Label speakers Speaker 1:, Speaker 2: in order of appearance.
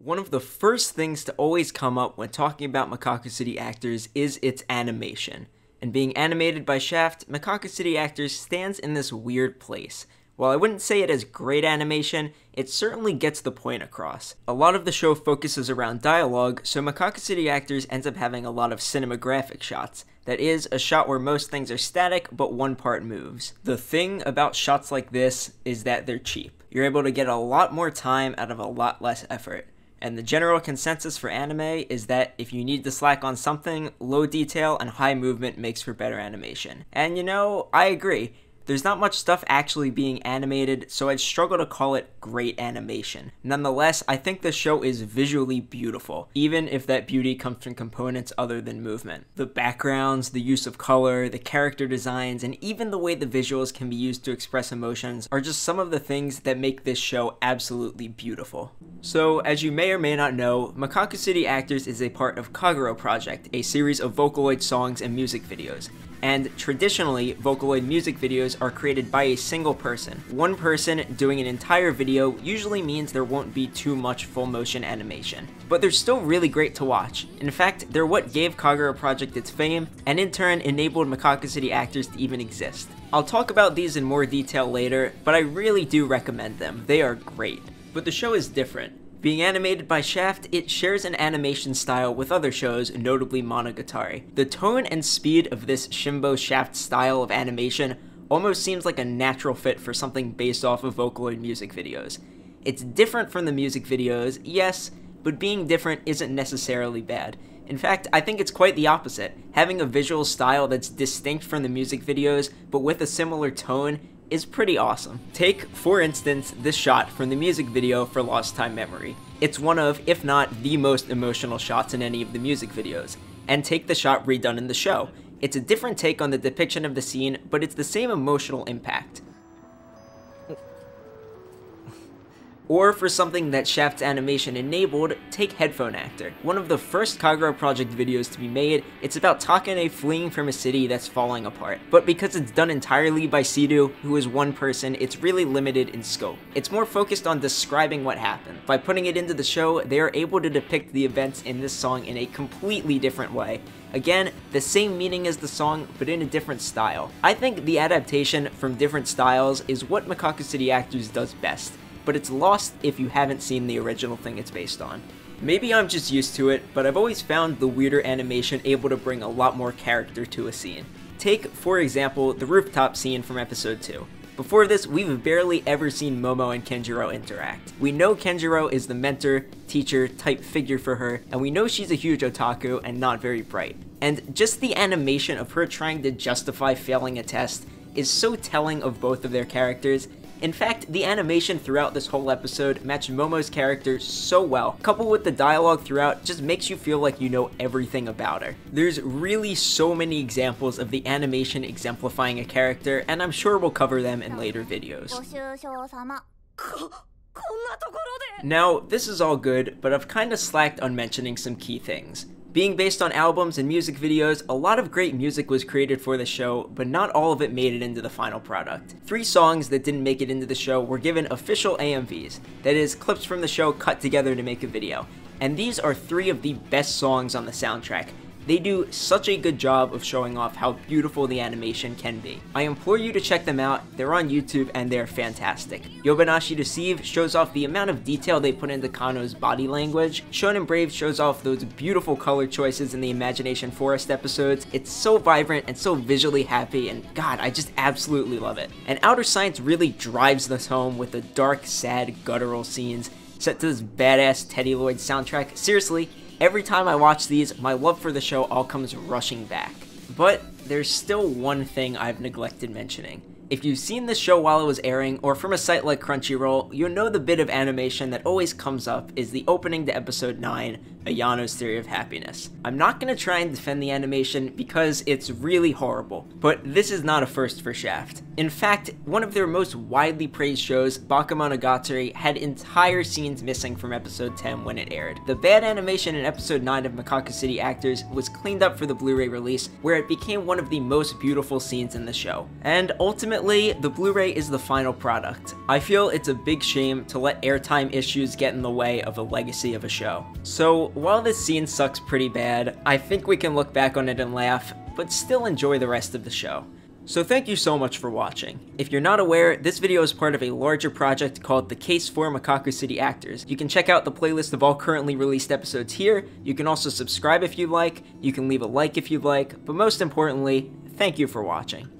Speaker 1: One of the first things to always come up when talking about Mekakucity actors is its animation. And being animated by Shaft, Mekakucity actors stands in this weird place. While I wouldn't say it has great animation, it certainly gets the point across. A lot of the show focuses around dialogue, so Mekakucity actors ends up having a lot of cinematographic shots. That is, a shot where most things are static, but one part moves. The thing about shots like this is that they're cheap. You're able to get a lot more time out of a lot less effort. And the general consensus for anime is that if you need to slack on something, low detail and high movement makes for better animation. And you know, I agree. There's not much stuff actually being animated, so I'd struggle to call it great animation. Nonetheless, I think the show is visually beautiful, even if that beauty comes from components other than movement. The backgrounds, the use of color, the character designs, and even the way the visuals can be used to express emotions are just some of the things that make this show absolutely beautiful. So, as you may or may not know, Mekakucity Actors is a part of Kagero Project, a series of Vocaloid songs and music videos. And traditionally, Vocaloid music videos are created by a single person. One person doing an entire video usually means there won't be too much full motion animation. But they're still really great to watch. In fact, they're what gave Kagero Project its fame, and in turn enabled Mekakucity Actors to even exist. I'll talk about these in more detail later, but I really do recommend them. They are great. But the show is different. Being animated by Shaft, it shares an animation style with other shows, notably Monogatari. The tone and speed of this Shimbo Shaft style of animation almost seems like a natural fit for something based off of Vocaloid music videos. It's different from the music videos, yes, but being different isn't necessarily bad. In fact, I think it's quite the opposite. Having a visual style that's distinct from the music videos, but with a similar tone, is pretty awesome. Take, for instance, this shot from the music video for Lost Time Memory. It's one of, if not the most emotional shots in any of the music videos. And take the shot redone in the show. It's a different take on the depiction of the scene, but it's the same emotional impact. Or for something that Shaft's animation enabled, take Headphone Actor. One of the first Kagero Project videos to be made, it's about Takane fleeing from a city that's falling apart. But because it's done entirely by Sidu, who is one person, it's really limited in scope. It's more focused on describing what happened. By putting it into the show, they are able to depict the events in this song in a completely different way. Again, the same meaning as the song, but in a different style. I think the adaptation from different styles is what Mekakucity Actors does best, but it's lost if you haven't seen the original thing it's based on. Maybe I'm just used to it, but I've always found the weirder animation able to bring a lot more character to a scene. Take, for example, the rooftop scene from episode 2. Before this, we've barely ever seen Momo and Kenjiro interact. We know Kenjiro is the mentor, teacher type figure for her, and we know she's a huge otaku and not very bright. And just the animation of her trying to justify failing a test is so telling of both of their characters. In fact, the animation throughout this whole episode matched Momo's character so well, coupled with the dialogue throughout just makes you feel like you know everything about her. There's really so many examples of the animation exemplifying a character, and I'm sure we'll cover them in later videos. Now, this is all good, but I've kinda slacked on mentioning some key things. Being based on albums and music videos, a lot of great music was created for the show, but not all of it made it into the final product. 3 songs that didn't make it into the show were given official AMVs, that is, clips from the show cut together to make a video. And these are 3 of the best songs on the soundtrack. They do such a good job of showing off how beautiful the animation can be. I implore you to check them out, they're on YouTube and they're fantastic. Yobanashi Deceive shows off the amount of detail they put into Kano's body language. Shonen Brave shows off those beautiful color choices in the Imagination Forest episodes. It's so vibrant and so visually happy, and god, I just absolutely love it. And Outer Science really drives this home with the dark, sad, guttural scenes set to this badass Teddy Lloyd soundtrack. Seriously, every time I watch these, my love for the show all comes rushing back. But there's still one thing I've neglected mentioning. If you've seen this show while it was airing, or from a site like Crunchyroll, you'll know the bit of animation that always comes up is the opening to episode 9, Ayano's Theory of Happiness. I'm not going to try and defend the animation because it's really horrible, but this is not a first for Shaft. In fact, one of their most widely praised shows, Bakemonogatari, had entire scenes missing from episode 10 when it aired. The bad animation in episode 9 of Mekakucity Actors was cleaned up for the Blu-ray release, where it became one of the most beautiful scenes in the show. And ultimately, ultimately, the Blu-ray is the final product. I feel it's a big shame to let airtime issues get in the way of a legacy of a show. So while this scene sucks pretty bad, I think we can look back on it and laugh, but still enjoy the rest of the show. So thank you so much for watching. If you're not aware, this video is part of a larger project called The Case for Mekakucity Actors. You can check out the playlist of all currently released episodes here. You can also subscribe if you'd like, you can leave a like if you'd like, but most importantly, thank you for watching.